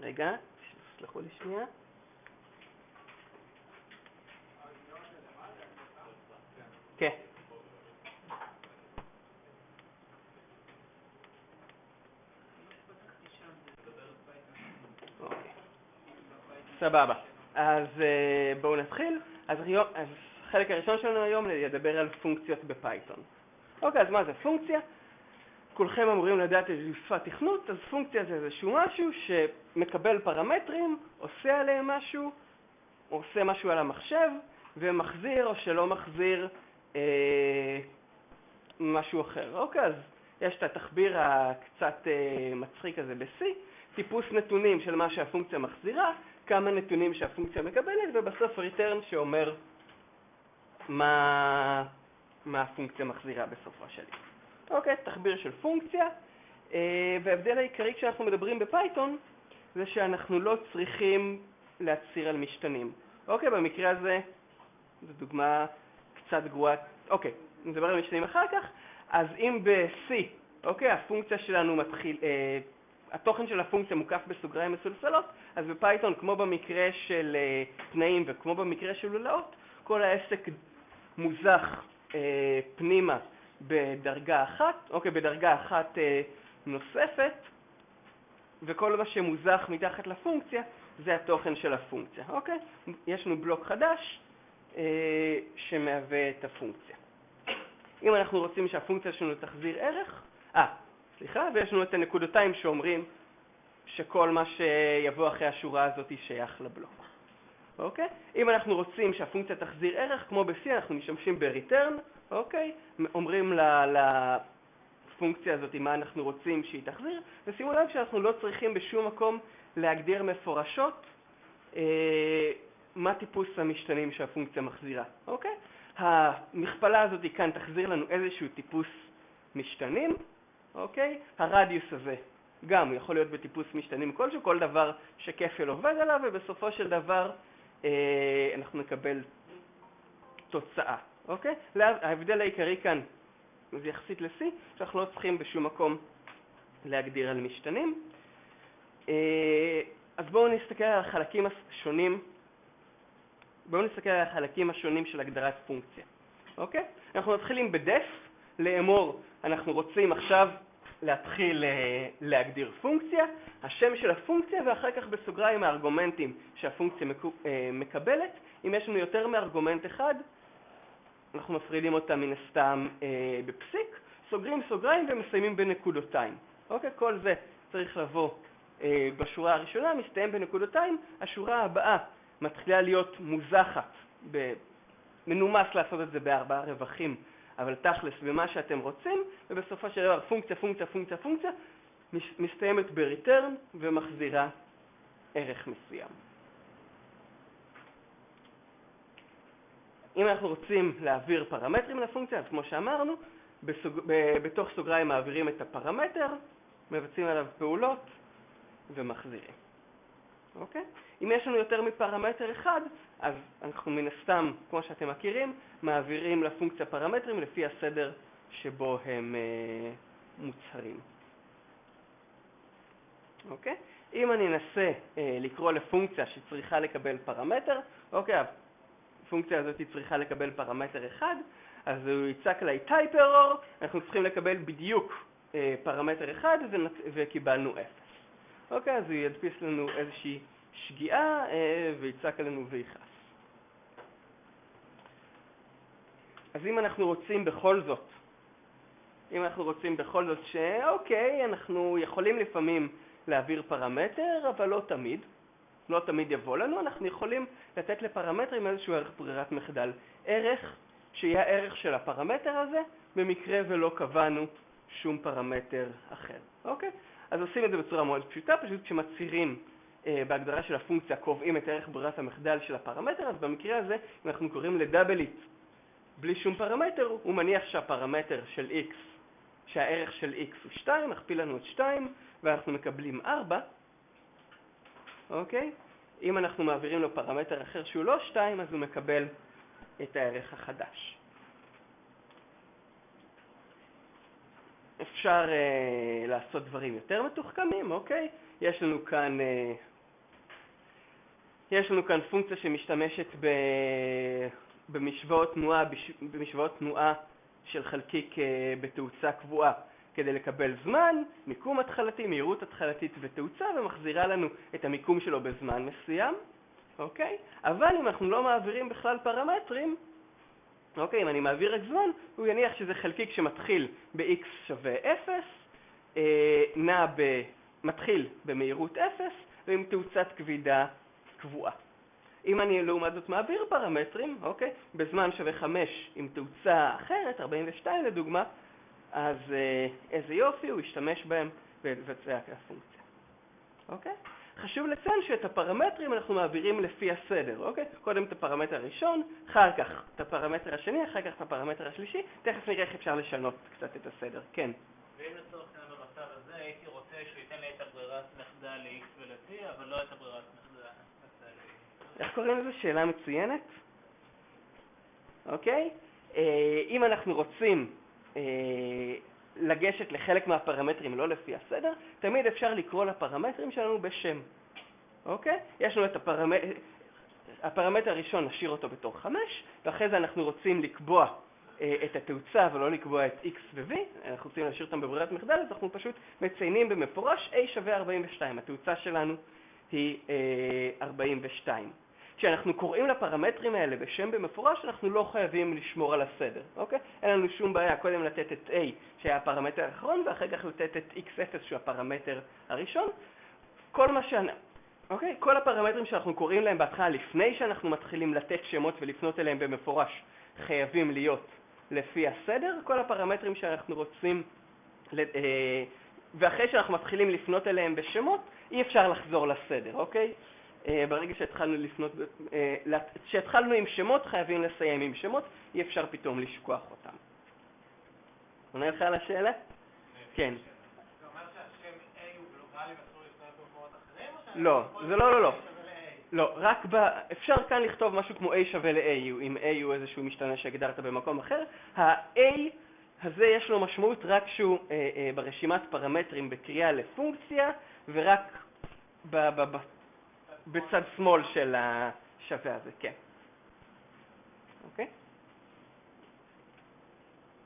רגע, סלחו לי שנייה. כן. סבבה. אז בואו נתחיל. אז החלק הראשון שלנו היום ידבר על פונקציות בפייתון. אוקיי, אז מה זה פונקציה? כולכם אמורים לדעת איזו שפת תכנות, אז פונקציה זה איזשהו משהו שמקבל פרמטרים, עושה עליהם משהו, עושה משהו על המחשב, ומחזיר או שלא מחזיר משהו אחר. אוקיי, אז יש את התחביר הקצת מצחיק הזה ב-C, טיפוס נתונים של מה שהפונקציה מחזירה, כמה נתונים שהפונקציה מקבלת, ובסוף return שאומר מה הפונקציה מחזירה בסופו של דבר. אוקיי, תחביר של פונקציה, וההבדל העיקרי כשאנחנו מדברים בפייתון זה שאנחנו לא צריכים להצהיר על משתנים. אוקיי, במקרה הזה, זו דוגמה קצת גרועה. אוקיי, נדבר על משתנים אחר כך. אז אם ב-C, אוקיי, הפונקציה שלנו מתחיל, התוכן של הפונקציה מוקף בסוגריים מסולסלות, אז בפייתון, כמו במקרה של תנאים וכמו במקרה של לולאות, כל העסק מוזח פנימה בדרגה אחת, אוקיי, בדרגה אחת נוספת, וכל מה שמוזח מתחת לפונקציה זה התוכן של הפונקציה, אוקיי? יש לנו בלוק חדש שמהווה את הפונקציה. אם אנחנו רוצים שהפונקציה שלנו תחזיר ערך, ויש לנו את הנקודותיים שאומרים שכל מה שיבוא אחרי השורה הזאת שייך לבלוק. אוקיי? אם אנחנו רוצים שהפונקציה תחזיר ערך, כמו ב-C, אנחנו משתמשים ב-return, אוקיי? אומרים לפונקציה הזאת מה אנחנו רוצים שהיא תחזיר, ושימו לב שאנחנו לא צריכים בשום מקום להגדיר מפורשות מה טיפוס המשתנים שהפונקציה מחזירה, אוקיי? המכפלה הזאת כאן תחזיר לנו איזשהו טיפוס משתנים, אוקיי? הרדיוס הזה גם יכול להיות בטיפוס משתנים כלשהו, כל דבר שכפל עובד עליו, ובסופו של דבר אנחנו נקבל תוצאה, אוקיי? ההבדל העיקרי כאן זה יחסית ל-C, שאנחנו לא צריכים בשום מקום להגדיר על משתנים. אז בואו נסתכל על החלקים השונים. של הגדרת פונקציה, אוקיי? אנחנו מתחילים בדף, לאמור, אנחנו רוצים עכשיו להתחיל להגדיר פונקציה, השם של הפונקציה, ואחר כך בסוגריים הארגומנטים שהפונקציה מקבלת. אם יש לנו יותר מארגומנט אחד, אנחנו מפרידים אותה מן הסתם בפסיק, סוגרים סוגריים ומסיימים בנקודותיים. אוקיי? כל זה צריך לבוא בשורה הראשונה, מסתיים בנקודותיים, השורה הבאה מתחילה להיות מוזחת, מנומס לעשות את זה בארבעה רווחים, אבל תכלס במה שאתם רוצים, ובסופו של דבר פונקציה, מסתיימת ב-return ומחזירה ערך מסוים. אם אנחנו רוצים להעביר פרמטרים לפונקציה, אז כמו שאמרנו, בתוך סוגריים מעבירים את הפרמטר, מבצעים עליו פעולות ומחזירים. אוקיי? אם יש לנו יותר מפרמטר אחד, אז אנחנו מן הסתם, כמו שאתם מכירים, מעבירים לפונקציה פרמטרים לפי הסדר שבו הם מוצהרים. אוקיי? אם אני אנסה לקרוא לפונקציה שצריכה לקבל פרמטר, אוקיי, הפונקציה הזאת צריכה לקבל פרמטר אחד, אז הוא יצק לי type error, אנחנו צריכים לקבל בדיוק פרמטר אחד וקיבלנו 0. אוקיי, אז הוא ידפיס לנו איזושהי שגיאה ויצק עלינו ויכעס. אז אם אנחנו רוצים בכל זאת שאוקיי, אנחנו יכולים לפעמים להעביר פרמטר, אבל לא תמיד יבוא לנו, אנחנו יכולים לתת לפרמטרים איזשהו ערך ברירת מחדל. ערך שיהיה הערך של הפרמטר הזה, במקרה ולא קבענו שום פרמטר אחר. אוקיי? אז עושים את זה בצורה מאוד פשוטה, פשוט כשמצהירים בהגדרה של הפונקציה, קובעים את ערך ברירת המחדל של הפרמטר, אז במקרה הזה, אם אנחנו קוראים לדאבליט בלי שום פרמטר, הוא מניח שהפרמטר של x, שהערך של x הוא 2, מכפיל לנו את 2, ואנחנו מקבלים 4. אוקיי? אם אנחנו מעבירים לו פרמטר אחר שהוא לא 2, אז הוא מקבל את הערך החדש. אפשר לעשות דברים יותר מתוחכמים, אוקיי? יש לנו כאן פונקציה שמשתמשת במשוואות תנועה של חלקיק בתאוצה קבועה כדי לקבל זמן, מיקום התחלתי, מהירות התחלתית ותאוצה, ומחזירה לנו את המיקום שלו בזמן מסוים, אוקיי? אבל אם אנחנו לא מעבירים בכלל פרמטרים, אוקיי, אם אני מעביר את זמן, הוא יניח שזה חלקיק שמתחיל ב-x שווה 0, מתחיל במהירות 0 ועם תאוצת כבידה קבועה. אם אני לעומת זאת מעביר פרמטרים, אוקיי, בזמן שווה 5 עם תאוצה אחרת, 42 לדוגמה, אז איזה יופי, הוא ישתמש בהם ולבצע כפונקציה. אוקיי? חשוב לציין שאת הפרמטרים אנחנו מעבירים לפי הסדר, אוקיי? קודם את הפרמטר הראשון, אחר כך את הפרמטר השני, אחר כך את הפרמטר השלישי, תכף נראה איך אפשר לשנות קצת את הסדר, כן. ואם לצורך העניין במצב הזה הייתי רוצה שייתן לי את הברירת מחדל ל-x ול-t, אבל לא את הברירת מחדל ל-y. איך קוראים לזה? שאלה מצוינת. אוקיי? אם אנחנו רוצים לגשת לחלק מהפרמטרים לא לפי הסדר, תמיד אפשר לקרוא לפרמטרים שלנו בשם. אוקיי? יש לנו את הפרמטר הראשון, נשאיר אותו בתור 5, ואחרי זה אנחנו רוצים לקבוע את התאוצה ולא לקבוע את x ו-v, אנחנו רוצים להשאיר אותם בברירת מחדל, אז אנחנו פשוט מציינים במפורש a שווה 42, התאוצה שלנו היא 42. כשאנחנו קוראים לפרמטרים האלה בשם במפורש, אנחנו לא חייבים לשמור על הסדר, אוקיי? אין לנו שום בעיה קודם לתת את a שהיה הפרמטר האחרון, ואחר כך לתת את x0 שהוא הפרמטר הראשון. אוקיי? כל הפרמטרים שאנחנו קוראים להם בהתחלה לפני שאנחנו מתחילים לתת שמות ולפנות אליהם במפורש, חייבים להיות לפי הסדר. כל הפרמטרים שאנחנו רוצים, ואחרי שאנחנו מתחילים לפנות אליהם בשמות, אי אפשר לחזור לסדר, אוקיי? ברגע שהתחלנו עם שמות, חייבים לסיים עם שמות, אי אפשר פתאום לשכוח אותם. עונה לך על השאלה? כן. זה אומר שהשם A הוא גלובלי ואסור להשתמש במקומות אחרים? לא, זה לא. לא, רק אפשר כאן לכתוב משהו כמו a שווה ל-a, אם a הוא איזשהו משתנה שהגדרת במקום אחר. ה-a הזה יש לו משמעות רק שהוא ברשימת פרמטרים בקריאה לפונקציה, ורק בצד שמאל של השווה הזה, כן. אוקיי?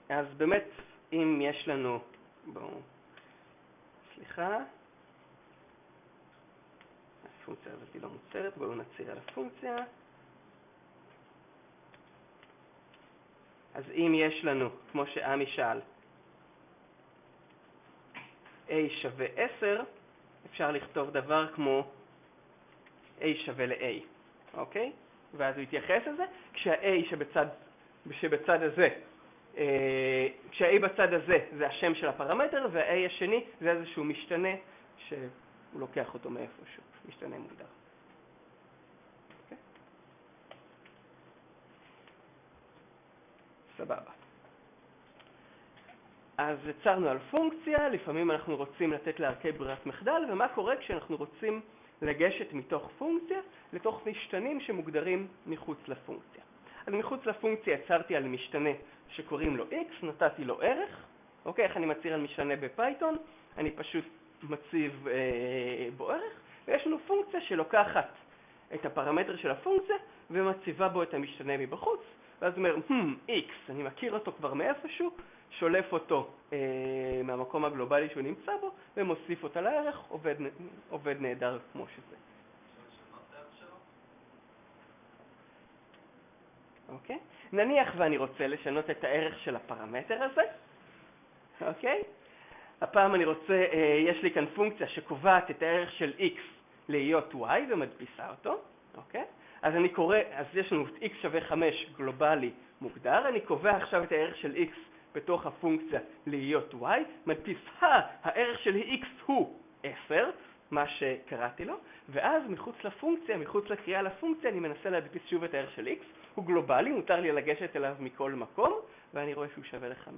אז באמת, אם יש לנו, סליחה, הפונקציה הזאת לא מוצרת, בואו נציר על הפונקציה. אז אם יש לנו, כמו שעמי שאל, a שווה 10, אפשר לכתוב דבר כמו a שווה ל-a, אוקיי? ואז הוא יתייחס לזה, כשה-a שבצד הזה, כשה-a בצד הזה זה השם של הפרמטר, וה-a השני זה איזשהו משתנה שהוא לוקח אותו מאיפשהו, משתנה מוגדר. אוקיי? סבבה. אז יצרנו על פונקציה, לפעמים אנחנו רוצים לתת לה ערכי ברירת מחדל, ומה קורה כשאנחנו רוצים לגשת מתוך פונקציה לתוך משתנים שמוגדרים מחוץ לפונקציה. אז מחוץ לפונקציה יצרתי על משתנה שקוראים לו x, נתתי לו ערך. אוקיי, איך אני מציר על משתנה בפייתון? אני פשוט מציב בו ערך, ויש לנו פונקציה שלוקחת את הפרמטר של הפונקציה ומציבה בו את המשתנה מבחוץ, ואז אומר, x, אני מכיר אותו כבר מאיפשהו, שולף אותו מהמקום הגלובלי שהוא נמצא בו, ומוסיף אותה לערך, עובד נהדר כמו שזה. אוקיי? נניח ואני רוצה לשנות את הערך של הפרמטר הזה, אוקיי? הפעם אני רוצה, יש לי כאן פונקציה שקובעת את הערך של x להיות y ומדפיסה אותו, אוקיי? אז יש לנו x שווה 5 גלובלי מוגדר, אני קובע עכשיו את הערך של x בתוך הפונקציה להיות y, מדפיס הערך של x הוא 10, מה שקראתי לו, ואז מחוץ לפונקציה, מחוץ לקריאה לפונקציה, אני מנסה להדפיס שוב את הערך של x, הוא גלובלי, מותר לי לגשת אליו מכל מקום, ואני רואה שהוא שווה ל5.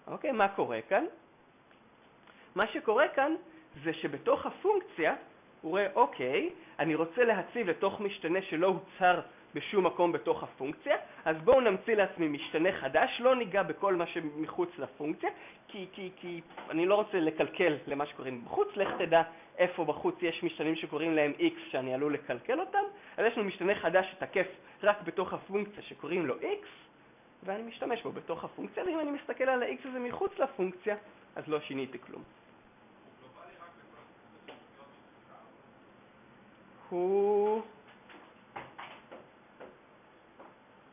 אוקיי, מה קורה כאן? מה שקורה כאן זה שבתוך הפונקציה הוא רואה, אוקיי, אני רוצה להציב לתוך משתנה שלא הוצר בשום מקום בתוך הפונקציה, אז בואו נמציא לעצמי משתנה חדש, לא ניגע בכל מה שמחוץ לפונקציה, כי אני לא רוצה לקלקל למה שקוראים בחוץ, לך תדע איפה בחוץ יש משתנים שקוראים להם x שאני עלול לקלקל אותם, אז יש לנו משתנה חדש שתקף רק בתוך הפונקציה שקוראים לו x, ואני משתמש בו בתוך הפונקציה, ואם אני מסתכל על ה-x הזה מחוץ לפונקציה, אז לא שיניתי כלום.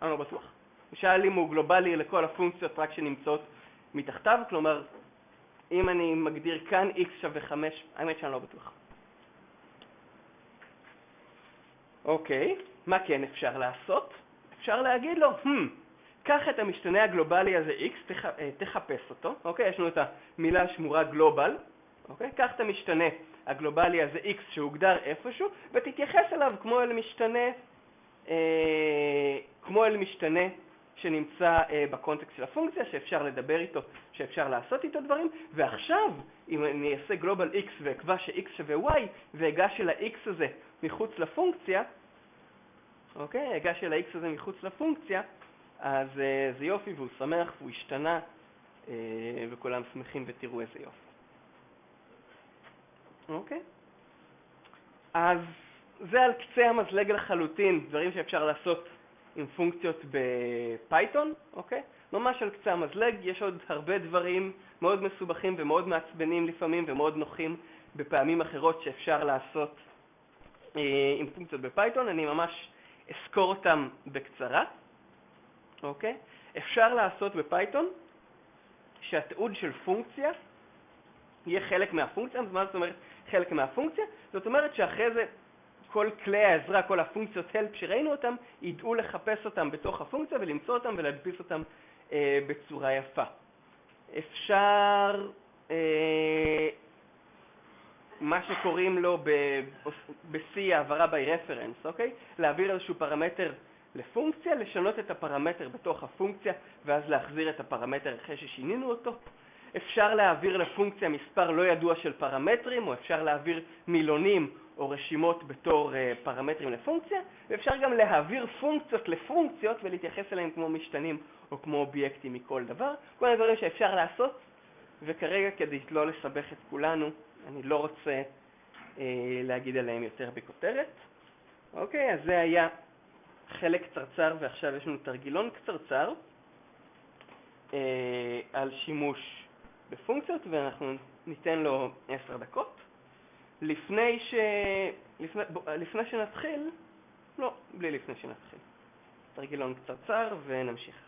אני לא בטוח. הוא שאל אם הוא גלובלי לכל הפונקציות רק שנמצאות מתחתיו, כלומר, אם אני מגדיר כאן x שווה 5, האמת שאני לא בטוח. אוקיי, מה כן אפשר לעשות? אפשר להגיד לו, קח את המשתנה הגלובלי הזה x, תחפש אותו, אוקיי? יש לנו את המילה השמורה גלובל, אוקיי? קח את המשתנה הגלובלי הזה x שהוגדר איפשהו, ותתייחס אליו כמו אל משתנה שנמצא בקונטקסט של הפונקציה, שאפשר לדבר איתו, שאפשר לעשות איתו דברים, ועכשיו, אם אני אעשה גלובל x ואקבע ש-x שווה y, והגה של ה-x הזה מחוץ לפונקציה, אוקיי? הגה של ה-x הזה מחוץ לפונקציה, אז זה יופי והוא שמח והוא השתנה, וכולם שמחים ותראו איזה יופי. אוקיי? אז זה על קצה המזלג לחלוטין, דברים שאפשר לעשות עם פונקציות בפייתון, אוקיי? ממש על קצה המזלג, יש עוד הרבה דברים מאוד מסובכים ומאוד מעצבנים לפעמים ומאוד נוחים בפעמים אחרות שאפשר לעשות עם פונקציות בפייתון, אני ממש אזכור אותם בקצרה, אוקיי? אפשר לעשות בפייתון שהתיעוד של פונקציה יהיה חלק מהפונקציה, מה זאת אומרת חלק מהפונקציה? זאת אומרת שאחרי זה כל כלי העזרה, כל הפונקציות help שראינו אותם, ידעו לחפש אותם בתוך הפונקציה ולמצוא אותם ולהדפיס אותם בצורה יפה. אפשר מה שקוראים לו ב-C העברה by reference, אוקיי? להעביר איזשהו פרמטר לפונקציה, לשנות את הפרמטר בתוך הפונקציה ואז להחזיר את הפרמטר אחרי ששינינו אותו. אפשר להעביר לפונקציה מספר לא ידוע של פרמטרים, או אפשר להעביר מילונים או רשימות בתור פרמטרים לפונקציה, ואפשר גם להעביר פונקציות לפונקציות ולהתייחס אליהם כמו משתנים או כמו אובייקטים מכל דבר. כל הדברים שאפשר לעשות, וכרגע כדי לא לסבך את כולנו, אני לא רוצה להגיד עליהם יותר בכותרת. אוקיי, אז זה היה חלק קצרצר, ועכשיו יש לנו תרגילון קצרצר על שימוש בפונקציות, ואנחנו ניתן לו 10 דקות. לפני שנתחיל, לא, בלי לפני שנתחיל. תרגילון קצרצר ונמשיך.